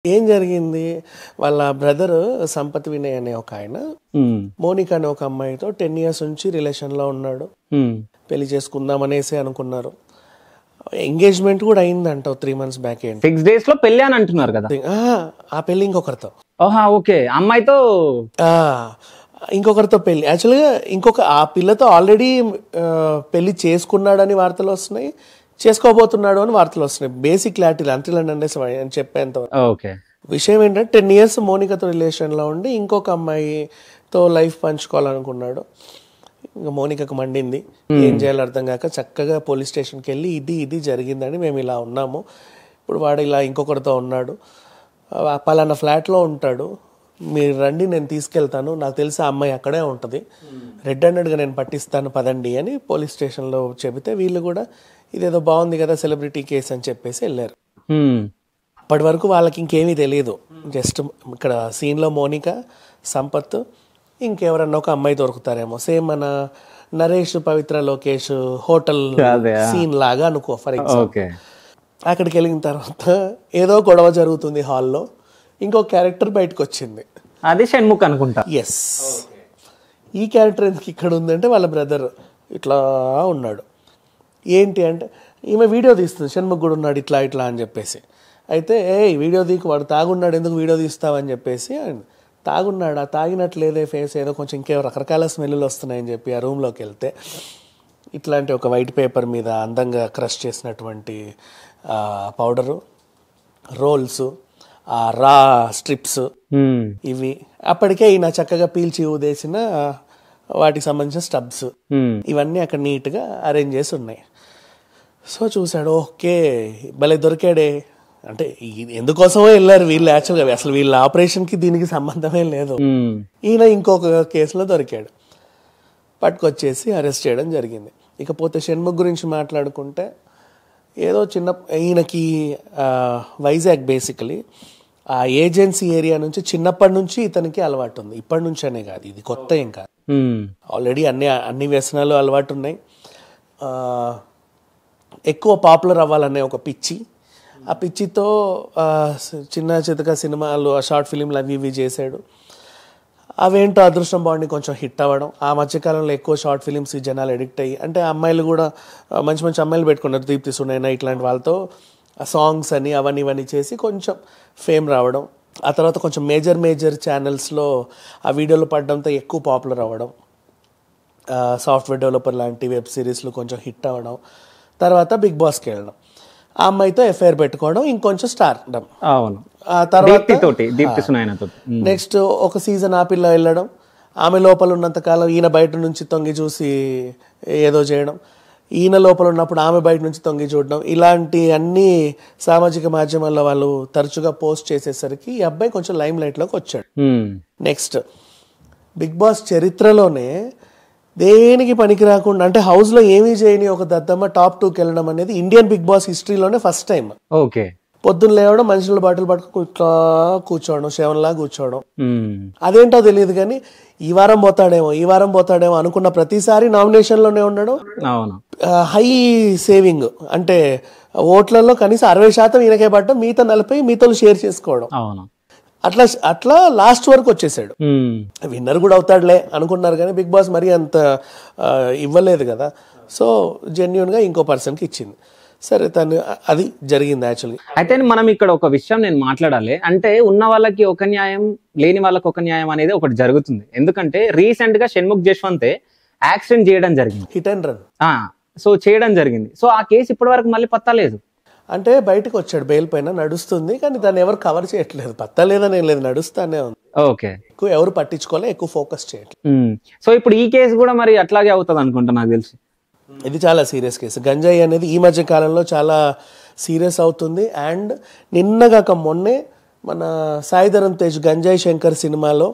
ఏం జరిగింది, వాళ్ళ బ్రదర్ సంపత్ వినయ్ అనే ఒక ఆయన మోనికా అనే ఒక అమ్మాయితో 10 years నుంచి రిలేషన్లో ఉన్నాడు. పెళ్లి చేసుకుందాం అనేసి అనుకున్నారు. ఎంగేజ్మెంట్ కూడా అయిందంట 3 months బ్యాక్. 6 days లో పెళ్లి అని అంటున్నారు కదా. ఆ పెళ్లి ఇంకొకరితో. ఓకే, అమ్మాయితో ఇంకొకరితో పెళ్లి. యాక్చువల్గా ఆ పిల్లతో ఆల్రెడీ పెళ్లి చేసుకున్నాడని వార్తలు వస్తున్నాయి, చేసుకోబోతున్నాడు అని వార్తలు వస్తున్నాయి. బేసిక్ క్లారిటీ అంటిల్ అని చెప్పేంత విషయం ఏంటంటే 10 years మోనికాతో రిలేషన్లో ఉండి ఇంకొక అమ్మాయితో లైఫ్ పంచుకోవాలనుకున్నాడు. ఇంకా మోనికకు మండింది, ఏం చేయాలో అర్థం కాక చక్కగా పోలీస్ స్టేషన్కి వెళ్ళి ఇది జరిగిందని మేము ఇలా ఉన్నాము, ఇప్పుడు వాడు ఇలా ఇంకొకరితో ఉన్నాడు, పలానా ఫ్లాట్లో ఉంటాడు, మీరు రండి నేను తీసుకెళ్తాను, నాకు తెలిసి ఆ అమ్మాయి అక్కడే ఉంటుంది, రెడ్ హ్యాండెడ్గా నేను పట్టిస్తాను పదండి అని పోలీస్ స్టేషన్లో చెబితే వీళ్ళు కూడా ఇదేదో బాగుంది కదా సెలబ్రిటీ కేసు అని చెప్పేసి వెళ్ళారు. అప్పటి వరకు వాళ్ళకి ఇంకేమీ తెలియదు, జస్ట్ ఇక్కడ సీన్లో మోనిక, సంపత్, ఇంకెవరన్నా ఒక అమ్మాయి దొరుకుతారేమో. సేమ్ మన నరేష్ పవిత్ర లోకేష్ హోటల్ సీన్ లాగా అనుకో ఫర్ ఎగ్జాంపుల్. అక్కడికి వెళ్ళిన తర్వాత ఏదో గొడవ జరుగుతుంది హాల్లో, ఇంకో క్యారెక్టర్ బయటకు వచ్చింది, అది షణ్ముఖ్ అనుకుంటా. ఎస్, ఈ క్యారెక్టర్ ఎందుకు ఇక్కడ ఉందంటే వాళ్ళ బ్రదర్ ఇట్లా ఉన్నాడు. ఏంటి అంటే ఈమె వీడియో తీస్తుంది, షణ్ముఖ్ కూడా ఉన్నాడు ఇట్లా అని చెప్పేసి. అయితే వీడియో తీకు, వాడు తాగున్నాడు ఎందుకు వీడియో తీస్తావని చెప్పేసి, తాగున్నాడా, తాగినట్లేదే ఫేస్, ఏదో కొంచెం ఇంకేమో రకరకాల స్మెల్లు వస్తున్నాయని చెప్పి ఆ రూమ్లోకి వెళ్తే ఇట్లాంటి ఒక వైట్ పేపర్ మీద అందంగా క్రష్ చేసినటువంటి పౌడరు, రోల్స్, రా స్ట్రిప్స్, ఇవి అప్పటికే ఈయన చక్కగా పీల్చి ఊదేసిన వాటికి సంబంధించిన స్టబ్స్, ఇవన్నీ అక్కడ నీట్గా అరేంజ్ చేసి ఉన్నాయి. సో చూశాడు, ఓకే భలే దొరికాడే, అంటే ఎందుకోసమో వెళ్ళారు వీళ్ళు. యాక్చువల్గా అసలు వీళ్ళ ఆపరేషన్కి దీనికి సంబంధమే లేదు. ఈయన ఇంకొక కేసులో దొరికాడు, పట్టుకొచ్చేసి అరెస్ట్ చేయడం జరిగింది. ఇకపోతే షణ్ముఖ్ గురించి మాట్లాడుకుంటే ఏదో ఈయనకి వైజాగ్ బేసికలీ ఆ ఏజెన్సీ ఏరియా నుంచి చిన్నప్పటి నుంచి ఇతనికి అలవాటు ఉంది. ఇప్పటి నుంచి అనే కాదు, ఇది కొత్త ఏం కాదు, ఆల్రెడీ అన్ని వ్యసనాలు అలవాటు ఉన్నాయి. ఎక్కువ పాపులర్ అవ్వాలనే ఒక పిచ్చి, ఆ పిచ్చితో చిన్న చితక సినిమాలు, షార్ట్ ఫిలింలు అవి ఇవి చేశాడు. అవేంటో అదృష్టం బాగుండి కొంచెం హిట్ అవ్వడం. ఆ మధ్యకాలంలో ఎక్కువ షార్ట్ ఫిలిమ్స్ జనాలు ఎడిక్ట్ అయ్యి, అంటే అమ్మాయిలు కూడా మంచి మంచి అమ్మాయిలు పెట్టుకున్నారు, దీప్తి సునైనా ఇట్లాంటి వాళ్ళతో సాంగ్స్ అని అవన్నీ ఇవన్నీ చేసి కొంచెం ఫేమ్ రావడం. ఆ తర్వాత కొంచెం మేజర్ ఛానల్స్లో ఆ వీడియోలు పడడంతో ఎక్కువ పాపులర్ అవ్వడం, సాఫ్ట్వేర్ డెవలపర్ లాంటి వెబ్ సిరీస్లు కొంచెం హిట్ అవ్వడం. తర్వాత బిగ్ బాస్కి వెళ్ళడం, ఆ అమ్మాయితో ఎఫ్ఐఆర్ పెట్టుకోవడం, ఇంకొంచెం స్టార్డం. ఆ తర్వాత నెక్స్ట్ ఒక సీజన్ ఆ పిల్ల వెళ్ళడం, ఆమె లోపల ఉన్నంతకాలం ఈయన బయట నుంచి తొంగి చూసి ఏదో చేయడం, ఈయన లోపల ఉన్నప్పుడు ఆమె బయట నుంచి తొంగి చూడడం, ఇలాంటి అన్ని సామాజిక మాధ్యమాల్లో వాళ్ళు తరచుగా పోస్ట్ చేసేసరికి ఈ అబ్బాయి కొంచెం లైమ్ లైట్లోకి వచ్చాడు. నెక్స్ట్ బిగ్ బాస్ చరిత్రలోనే దేనికి పనికి రాకుండా, అంటే హౌస్లో ఏమీ చేయని ఒక దద్దమ్మ టాప్ 2కి వెళ్ళడం అనేది ఇండియన్ బిగ్ బాస్ హిస్టరీలోనే ఫస్ట్ టైం. ఓకే, పొద్దున్న లేవడం, మనుషుల బాటిల్ పట్టుకు ఇట్లా కూర్చోవడం, శవంలా కూర్చోవడం, అదేంటో తెలియదు కానీ ఈ వారం పోతాడేమో అనుకున్న ప్రతిసారి నామినేషన్లోనే ఉండడం. హై సేవింగ్, అంటే ఓట్లలో కనీసం 60% ఈయనకే పడడం, మిగతా 40 మీతో షేర్ చేసుకోవడం. అట్లా లాస్ట్ వరకు వచ్చేసాడు. విన్నర్ కూడా అవుతాడులే అనుకున్నారు కానీ బిగ్ బాస్ మరీ అంత ఇవ్వలేదు కదా. సో జెన్యున్ గా ఇంకో పర్సన్కి ఇచ్చింది. సరే, తను అది జరిగింది యాక్చువల్లీ. అయితే మనం ఇక్కడ ఒక విషయం నేను మాట్లాడాలి, అంటే ఉన్న వాళ్ళకి ఒక న్యాయం, లేని వాళ్ళకి ఒక న్యాయం అనేది ఒకటి జరుగుతుంది. ఎందుకంటే రీసెంట్ గా షణ్ముఖ్ జశ్వంతే యాక్సిడెంట్ చేయడం జరిగింది, హిట్ అండ్ రన్. సో చేయడం జరిగింది. సో ఆ కేసు ఇప్పటి వరకు మళ్ళీ పత్తా లేదు. అంటే బయటకు వచ్చాడు బెయిల్ పైన, నడుస్తుంది కానీ దాన్ని ఎవరు కవర్ చేయట్లేదు. పత్తా లేదని లేదు, నడుస్తానే ఉంది. ఓకే, ఎక్కువ ఎవరు పట్టించుకోలే, ఎక్కువ ఫోకస్ చేయట్లేదు. సో ఇప్పుడు ఈ కేసు కూడా మరి అట్లాగే అవుతుంది అనుకుంటా నాకు తెలిసి. ఇది చాలా సీరియస్ కేసు. గంజాయి అనేది ఈ మధ్య కాలంలో చాలా సీరియస్ అవుతుంది. అండ్ నిన్నగాక మొన్నే మన సాయిధరం తేజ్ గంజాయి శంకర్ సినిమాలో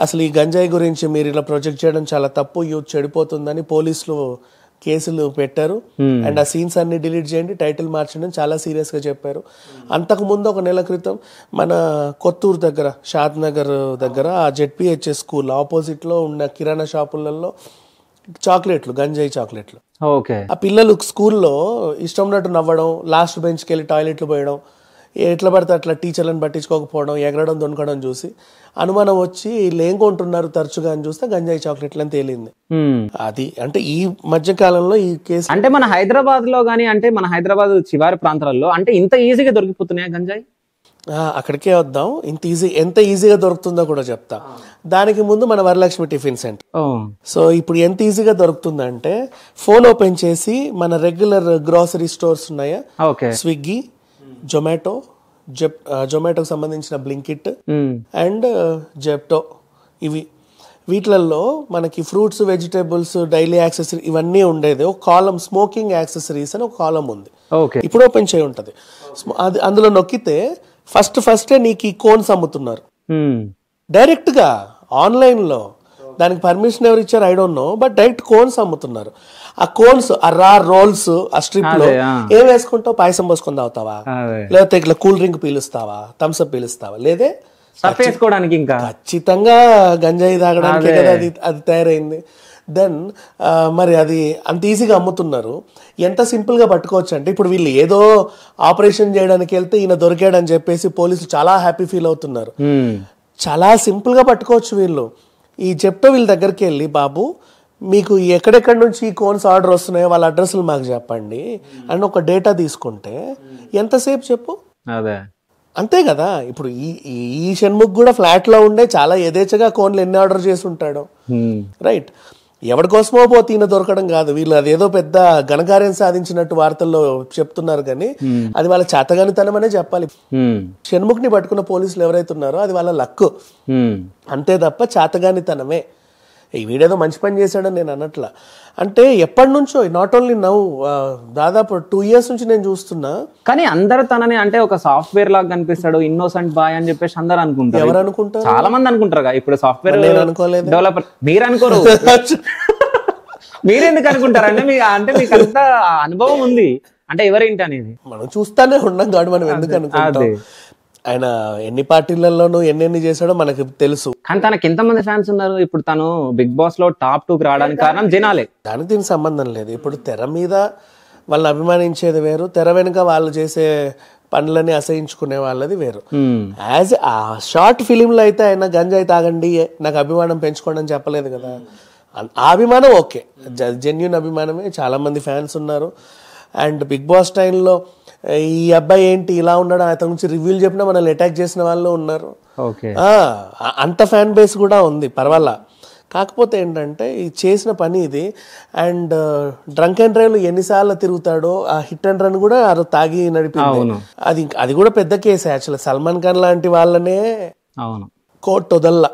అసలు ఈ గంజాయి గురించి మీరు ఇలా ప్రొజెక్ట్ చేయడం చాలా తప్పు, యూత్ చెడిపోతుందని పోలీసులు కేసులు పెట్టారు. అండ్ ఆ సీన్స్ అన్ని డిలీట్ చేయండి, టైటిల్ మార్చండి చాలా సీరియస్ గా చెప్పారు. అంతకుముందు ఒక నెల క్రితం మన కొత్తూరు దగ్గర, షాద్ నగర్ దగ్గర ఆ జెడ్పిహెచ్ఎస్ స్కూల్ ఆపోజిట్ లో ఉన్న కిరాణా షాపులలో చాక్లెట్లు, గంజాయి చాక్లెట్లు. ఓకే, ఆ పిల్లలు స్కూల్లో ఇష్టం ఉన్నట్టు నవ్వడం, లాస్ట్ బెంచ్కి వెళ్ళి టాయిలెట్లు పోయడం, ఎట్లా పడితే అట్లా టీచర్లను పట్టించుకోకపోవడం, ఎగరడం దొనకడం చూసి అనుమానం వచ్చి వీళ్ళు ఏం కొంటున్నారు తరచుగా అని చూస్తే గంజాయి చాక్లెట్లు అని తేలింది. అది అంటే ఈ మధ్య కాలంలో ఈ కేసు అంటే మన హైదరాబాద్ లో గానీ, అంటే మన హైదరాబాద్ చివరి ప్రాంతాలలో అంటే ఇంత ఈజీగా దొరికిపోతున్నాయా గంజాయి? అక్కడికే వద్దాం. ఎంత ఈజీగా దొరుకుతుందో కూడా చెప్తా. దానికి ముందు మన వరలక్ష్మి టిఫిన్ సెంటర్. సో ఇప్పుడు ఎంత ఈజీగా దొరుకుతుందంటే ఫోన్ ఓపెన్ చేసి మన రెగ్యులర్ గ్రోసరీ స్టోర్స్ ఉన్నాయా, స్విగ్గీ, జొమాటోకి సంబంధించిన బ్లింకిట్ అండ్ జెప్టో, వీటిలలో మనకి ఫ్రూట్స్, వెజిటేబుల్స్, డైలీ యాక్సెసరీ ఇవన్నీ ఉండేది. ఒక కాలం స్మోకింగ్ యాక్సెసరీస్ అని ఒక కాలం ఉంది, ఇప్పుడు ఓపెన్ చేయి ఉంటది. అది అందులో నొక్కితే ఫస్టే నీకు ఈ కోన్స్ అమ్ముతున్నారు డైరెక్ట్ గా ఆన్లైన్ లో. దానికి పర్మిషన్ ఎవరు ఇచ్చారు I don't no, but direct cones అమ్ముతున్నారు. ఆ కోన్స్, ఆ రా రోల్స్, ఆ స్ట్రిప్ లో ఏం వేసుకుంటావు? పాయసం పోసుకొని తాగుతావా, లేకపోతే ఇట్లా కూల్ డ్రింక్ పీలుస్తావా, థమ్స్ అప్ పీలుస్తావా? లేదే, వేసుకోవడానికి ఇంకా ఖచ్చితంగా గంజాయి తాగడానికి కదా అది తయారైంది. దెన్ మరి అది అంత ఈజీగా అమ్ముతున్నారు. ఎంత సింపుల్గా పట్టుకోవచ్చు అంటే ఇప్పుడు వీళ్ళు ఏదో ఆపరేషన్ చేయడానికి వెళ్తే ఈయన దొరికాడని చెప్పేసి పోలీసులు చాలా హ్యాపీ ఫీల్ అవుతున్నారు. చాలా సింపుల్గా పట్టుకోవచ్చు వీళ్ళు. ఈ చెప్తే వీళ్ళ దగ్గరికి వెళ్ళి, బాబు మీకు ఎక్కడెక్కడి నుంచి ఈ కోన్స్ ఆర్డర్ వస్తున్నాయో వాళ్ళ అడ్రస్లు మాకు చెప్పండి అని ఒక డేటా తీసుకుంటే ఎంతసేపు చెప్పు, అంతే కదా. ఇప్పుడు ఈ షణ్ముఖ్ కూడా ఫ్లాట్ లో ఉండే చాలా యథేచ్ఛగా కోన్లు ఎన్ని ఆర్డర్ చేసి ఉంటాడు, రైట్? ఎవరి కోసమో పోతే ఈయన దొరకడం కాదు. వీళ్ళు అదేదో పెద్ద ఘనకార్యం సాధించినట్టు వార్తల్లో చెప్తున్నారు, కానీ అది వాళ్ళ చేతగానితనం అనే చెప్పాలి. షణ్ముఖ్ ని పట్టుకున్న పోలీసులు ఎవరైతే ఉన్నారో అది వాళ్ళ లక్, అంతే తప్ప చేతగానితనమే. ఈ వీడేదో మంచి పని చేశాడని నేను అన్నట్లా. అంటే ఎప్పటి నుంచో, నాట్ ఓన్లీ నౌ, దాదాపు 2 years నుంచి నేను చూస్తున్నా. కానీ అందరు తనని అంటే ఒక సాఫ్ట్వేర్ లాగా కనిపిస్తాడు, ఇన్నోసెంట్ బాయ్ అని చెప్పేసి అందరు అనుకుంటారు. ఎవరు అనుకుంటారు? చాలా మంది అనుకుంటారు. ఇప్పుడు సాఫ్ట్వేర్ డెవలపర్ మీరు అనుకోరు. మీరెందుకు అనుకుంటారంటే అంటే మీకు అంత అనుభవం ఉంది అంటే ఎవరేంటి అనేది మనం చూస్తానే ఉన్నాం కాబట్టి మనం ఎందుకు అనుకుంటాం. ఆయన ఎన్ని పార్టీలలోనూ ఎన్ని చేశాడో మనకు తెలుసు. కానీ తనకి ఎంతమంది ఫ్యాన్స్ ఉన్నారు. ఇప్పుడు తను బిగ్ బాస్ లో టాప్ 2 రావడానికి కారణం జనాలే. దానికి దీనికి సంబంధం లేదు. ఇప్పుడు తెర మీద వాళ్ళని అభిమానించేది వేరు, తెర వెనుక వాళ్ళు చేసే పనులని అసహించుకునే వాళ్ళది వేరు. యాజ్ ఆ షార్ట్ ఫిలింలో అయితే ఆయన గంజాయి తాగండి నాకు అభిమానం పెంచుకోండి అని చెప్పలేదు కదా. ఆ అభిమానం ఓకే, జెన్యూన్ అభిమానమే. చాలా మంది ఫ్యాన్స్ ఉన్నారు. అండ్ బిగ్ బాస్ టైంలో ఈ అబ్బాయి ఏంటి ఇలా ఉన్నాడు అతని గురించి రివ్యూలు చెప్పినా మనల్ని అటాక్ చేసిన వాళ్ళు ఉన్నారు. అంత ఫ్యాన్ బేస్ కూడా ఉంది, పర్వాలా. కాకపోతే ఏంటంటే ఈ చేసిన పని ఇది. అండ్ డ్రంక్ అండ్ డ్రైవ్ ఎన్నిసార్లు తిరుగుతాడో, ఆ హిట్ అండ్ రన్ కూడా తాగి నడిపింది. అది కూడా పెద్ద కేసు యాక్చువల్లీ. సల్మాన్ ఖాన్ లాంటి వాళ్ళనే కోర్టు వదల్లా.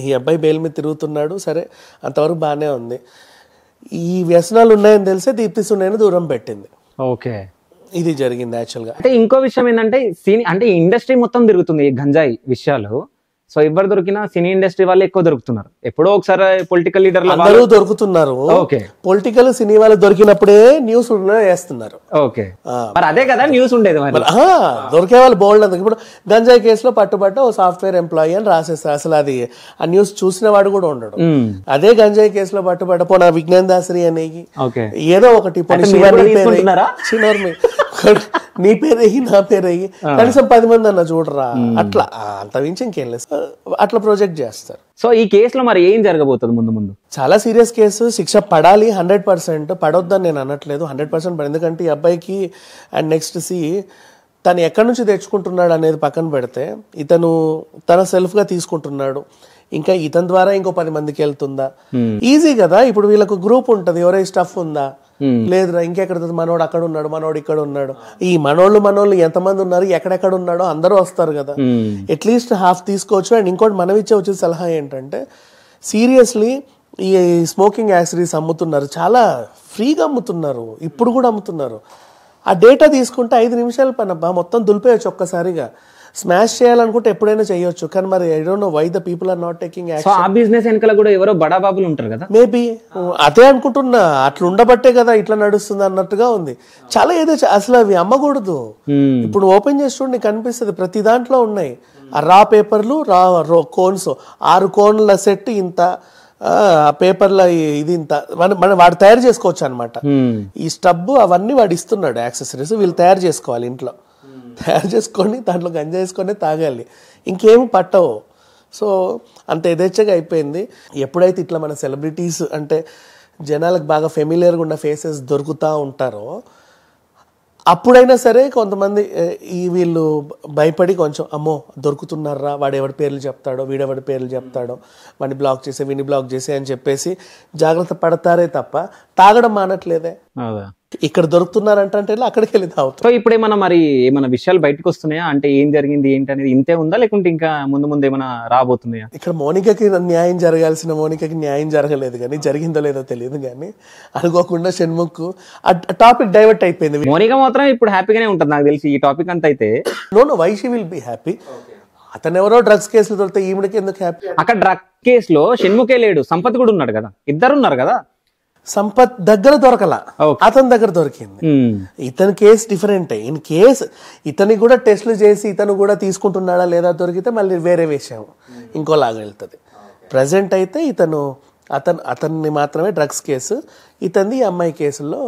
ఈ అబ్బాయి బెయిల్ మీద తిరుగుతున్నాడు, సరే అంతవరకు బాగానే ఉంది. ఈ వ్యసనాలు ఉన్నాయని తెలిసే దీప్తి సునైని దూరం పెట్టింది. ఇది జరిగింది యాక్చువల్గా. అంటే ఇంకో విషయం ఏంటంటే అంటే ఇండస్ట్రీ మొత్తం తిరుగుతుంది ఈ గంజాయి విషయాలు. సో ఎవరు దొరికినా సినీ ఇండస్ట్రీ వాళ్ళు ఎక్కువ దొరుకుతున్నారు. ఎప్పుడో ఒకసారి పొలిటికల్ లీడర్లు అందరూ దొరుకుతున్నారు. పొలిటికల్ సినీ వాళ్ళు దొరికినప్పుడే న్యూస్ వేస్తున్నారు. మరి అదే కదా న్యూస్ ఉండేది. దొరికే వాళ్ళు బోల్డ్ అంత. ఇప్పుడు గంజాయి కేసులో పట్టుబట్ట ఓ సాఫ్ట్వేర్ ఎంప్లాయీ అని రాసేస్తారు. అసలు అది ఆ న్యూస్ చూసిన వాడు కూడా ఉండడు. అదే గంజాయి కేసులో పట్టుబట్ట పోనా విజ్ఞాన్ దాసరి అనేది ఏదో ఒకటి నీ పేరేయి నా పేరేయి కనీసం 10 మంది అన్న చూడరా, అట్లా అంత మించి ఇంకేం లేదు, అట్లా ప్రొజెక్ట్ చేస్తారు. సో ఈ కేసులో మరి ఏం జరగబోతుంది ముందు? చాలా సీరియస్ కేసు, శిక్ష పడాలి 100%. పడొద్దని నేను అనట్లేదు, 100% పడి. ఎందుకంటే ఈ అబ్బాయికి అండ్ నెక్స్ట్ తను ఎక్కడి నుంచి తెచ్చుకుంటున్నాడు అనేది పక్కన పెడితే, ఇతను తన సెల్ఫ్ గా తీసుకుంటున్నాడు, ఇంకా ఇతని ద్వారా ఇంకో 10 మందికి వెళ్తుందా? ఈజీ కదా. ఇప్పుడు వీళ్ళకు గ్రూప్ ఉంటది, ఎవరై స్టఫ్ ఉందా, లేదురా ఇంకెక్కడ మనోడు అక్కడ ఉన్నాడు, మనోడు ఇక్కడ ఉన్నాడు. ఈ మనోళ్ళు ఎంతమంది ఉన్నారు, ఎక్కడెక్కడ ఉన్నాడో అందరూ వస్తారు కదా. అట్లీస్ట్ హాఫ్ తీసుకోవచ్చు. అండ్ ఇంకోటి మనం వచ్చే సలహా ఏంటంటే, సీరియస్లీ ఈ స్మోకింగ్ యాక్సరీస్ అమ్ముతున్నారు, చాలా ఫ్రీగా అమ్ముతున్నారు, ఇప్పుడు కూడా అమ్ముతున్నారు. ఆ డేటా తీసుకుంటే 5 నిమిషాల పని అబ్బా, మొత్తం దులిపేయచ్చు ఒక్కసారిగా. స్మాష్ చేయాలనుకుంటే ఎప్పుడైనా చేయొచ్చు, కానీ మరి I don't know why the people are not taking action. ఆ బిజినెస్ వెనకాల కూడా ఎవరో బడా బాబులు ఉంటారు కదా, మేబీ అదే అనుకుంటున్నా. అట్లా ఉండబట్టే కదా ఇట్లా నడుస్తుంది అన్నట్టుగా ఉంది. చాలా ఏదో అసలు అవి అమ్మకూడదు. ఇప్పుడు ఓపెన్ చేసి చూడండి కనిపిస్తుంది, ప్రతి దాంట్లో ఉన్నాయి. ఆ రా పేపర్లు, కోన్స్, 6 కోన్ల సెట్ ఇంత, పేపర్ల ఇది ఇంత, మనం వాడు తయారు చేసుకోవచ్చు అనమాట. ఈ స్టబ్ అవన్నీ వాడు ఇస్తున్నాడు యాక్సెసరీస్, వీళ్ళు తయారు చేసుకోవాలి ఇంట్లో. తయారు చేసుకొని దాంట్లో గంజా వేసుకొని తాగాలి, ఇంకేమి పట్టవు. సో అంత యథేచ్ఛగా అయిపోయింది. ఎప్పుడైతే ఇట్లా మన సెలబ్రిటీస్ అంటే జనాలకు బాగా ఫెమిలియర్గా ఉన్న ఫేసెస్ దొరుకుతూ ఉంటారో అప్పుడైనా సరే కొంతమంది వీళ్ళు భయపడి కొంచెం అమ్మో దొరుకుతున్నారా, వాడు ఎవరి పేర్లు చెప్తాడో, వీడెవడి పేర్లు చెప్తాడో, వాడిని బ్లాక్ చేసే వీడిని బ్లాక్ చేసే అని చెప్పేసి జాగ్రత్త పడతారే తప్ప తాగడం మానట్లేదే. ఇక్కడ దొరుకుతున్నారంటే అక్కడికి వెళ్ళి తాగుతాం. సో ఇప్పుడు ఏమైనా విషయాలు బయటకు వస్తున్నాయా, అంటే ఏం జరిగింది ఏంటి అనేది ఇంతే ఉందా, లేకుంటే ఇంకా ముందు ఏమైనా రాబోతున్నాయా? ఇక్కడ మౌనికకి న్యాయం జరగాల్సిన మౌనికకి న్యాయం జరగలేదు, కానీ జరిగిందో లేదో తెలియదు. కానీ అనుకోకుండా షణ్ముఖ్ ఆ టాపిక్ డైవర్ట్ అయిపోయింది. మౌనిక మాత్రం ఇప్పుడు హ్యాపీగానే ఉంటుంది నాకు తెలిసి ఈ టాపిక్ అంతా అయితే. No why she will be happy. అతను ఎవరో డ్రగ్స్ కేసులు దొరికితే ఈవిడకి ఎందుకు హ్యాపీ? అక్కడ డ్రగ్ కేసులో షణ్ముఖే లేడు, సంపత్ కూడా ఉన్నాడు కదా, ఇద్దరు ఉన్నారు కదా. సంపత్ దగ్గర దొరకలా, అతని దగ్గర దొరికింది. ఇతని కేసు డిఫరెంట్. ఇన్ కేసు ఇతని కూడా టెస్టులు చేసి ఇతను కూడా తీసుకుంటున్నాడా లేదా దొరికితే మళ్ళీ వేరే విషయం ఇంకోలాగా వెళ్తుంది. ప్రజెంట్ అయితే అతన్ని మాత్రమే డ్రగ్స్ కేసు, ఇతనిది ఈ అమ్మాయి కేసుల్లో